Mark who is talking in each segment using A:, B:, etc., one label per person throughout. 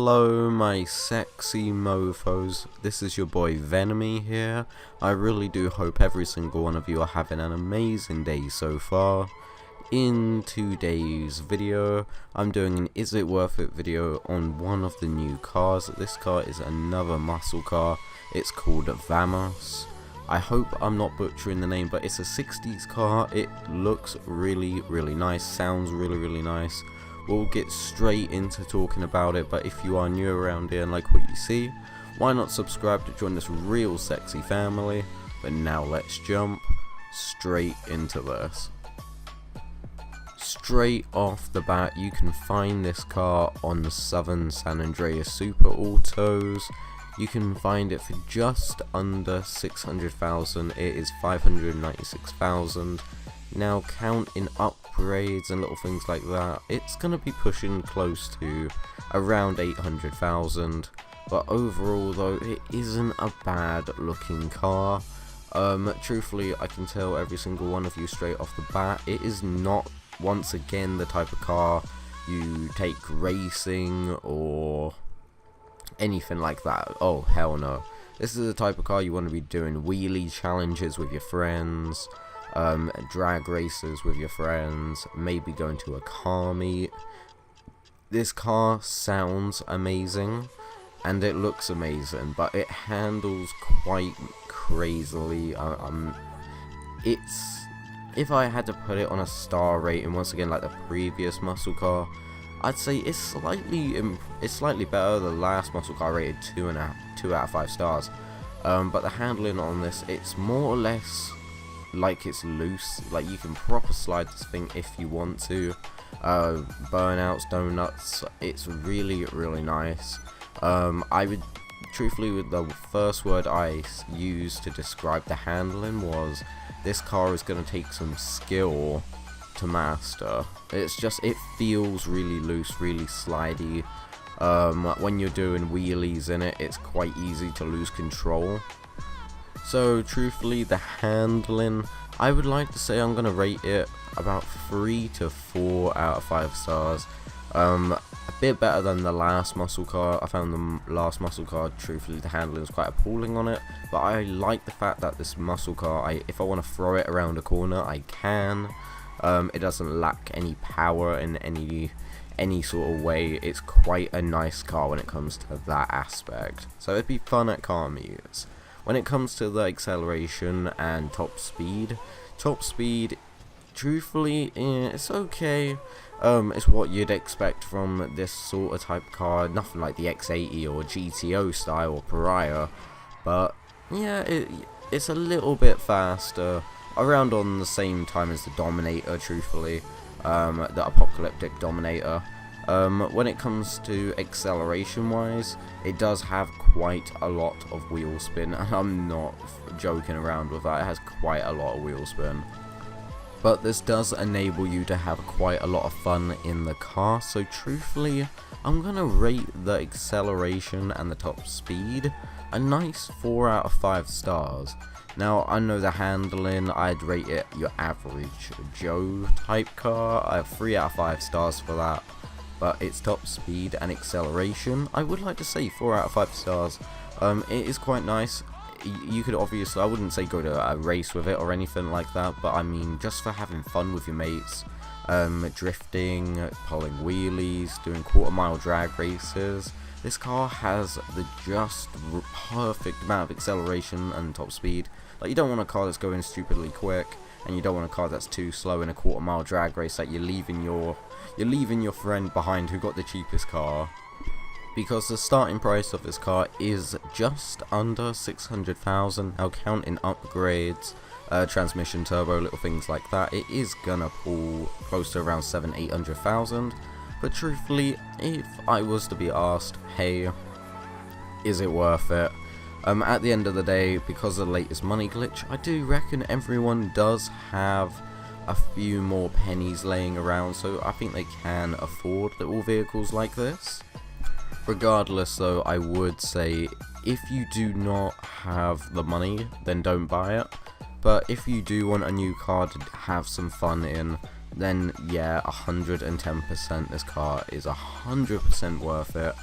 A: Hello my sexy mofos, this is your boy Venemie here. I really do hope every single one of you are having an amazing day so far. In today's video, I'm doing an Is It Worth It video on one of the new cars. This car is another muscle car, it's called Vamos. I hope I'm not butchering the name, but it's a 60s car. It looks really nice, sounds really nice. We'll get straight into talking about it, but if you are new around here and like what you see, why not subscribe to join this real sexy family? But now let's jump straight into this. Straight off the bat, you can find this car on the Southern San Andreas Super Autos. You can find it for just under 600,000. It is 596,000. Now counting upgrades and little things like that, it's gonna be pushing close to around 800,000. But overall though, it isn't a bad looking car. Truthfully, I can tell every single one of you straight off the bat, it is not once again the type of car you take racing or anything like that. Oh hell no. This is the type of car you want to be doing wheelie challenges with your friends, drag races with your friends, maybe going to a car meet. This car sounds amazing and it looks amazing, but it handles quite crazily. If I had to put it on a star rating, once again like the previous muscle car, I'd say it's slightly better. The last muscle car rated 2 out of 5 stars, but the handling on this, it's more or less like it's loose. Like you can proper slide this thing if you want to. Burnouts, donuts, it's really nice. I would truthfully, the first word I used to describe the handling was, this car is going to take some skill to master. It's just, it feels really loose, really slidey. When you're doing wheelies in it, it's quite easy to lose control. So truthfully, the handling, I would like to say I'm going to rate it about 3 to 4 out of 5 stars. A bit better than the last muscle car. I found the last muscle car, truthfully, the handling is quite appalling on it, but I like the fact that this muscle car, if I want to throw it around a corner, I can. It doesn't lack any power in any sort of way. It's quite a nice car when it comes to that aspect, so it'd be fun at car meets. When it comes to the acceleration and top speed, truthfully, it's okay. It's what you'd expect from this sort of type car. Nothing like the X80 or GTO style or Pariah, but yeah, it's a little bit faster, around on the same time as the Dominator, truthfully, the apocalyptic Dominator. When it comes to acceleration wise, it does have quite a lot of wheel spin, and I'm not joking around with that. It has quite a lot of wheel spin, but this does enable you to have quite a lot of fun in the car. So truthfully, I'm gonna rate the acceleration and the top speed a nice 4 out of 5 stars. Now, I know the handling, I'd rate it your average Joe type car. I have 3 out of 5 stars for that. But its top speed and acceleration, I would like to say 4 out of 5 stars. It is quite nice. You could obviously, I wouldn't say go to a race with it or anything like that, but I mean just for having fun with your mates, drifting, pulling wheelies, doing quarter-mile drag races. This car has the just perfect amount of acceleration and top speed. Like, you don't want a car that's going stupidly quick, and you don't want a car that's too slow in a quarter-mile drag race that you're leaving your friend behind who got the cheapest car. Because the starting price of this car is just under 600,000. Now counting upgrades, transmission, turbo, little things like that, it is gonna pull close to around 700,000-800,000. But truthfully, if I was to be asked, hey, is it worth it? At the end of the day, because of the latest money glitch, I do reckon everyone does have a few more pennies laying around, so I think they can afford little vehicles like this. Regardless though, I would say if you do not have the money, then don't buy it. But if you do want a new car to have some fun in, then yeah, 110% this car is 100% worth it.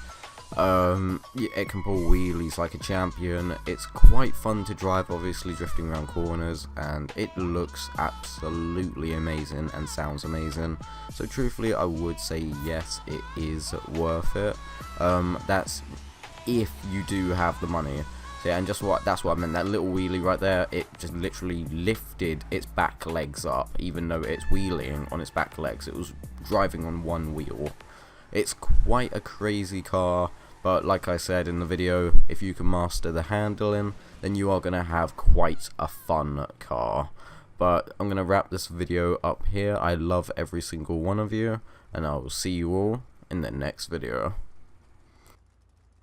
A: Yeah, it can pull wheelies like a champion. It's quite fun to drive, obviously drifting around corners, and it looks absolutely amazing and sounds amazing. So truthfully, I would say yes, it is worth it. That's if you do have the money. So yeah, and that's what I meant. That little wheelie right there, it just literally lifted its back legs up, even though it's wheeling on its back legs. It was driving on one wheel. It's quite a crazy car, but like I said in the video, if you can master the handling, then you are going to have quite a fun car. But I'm going to wrap this video up here. I love every single one of you, and I will see you all in the next video.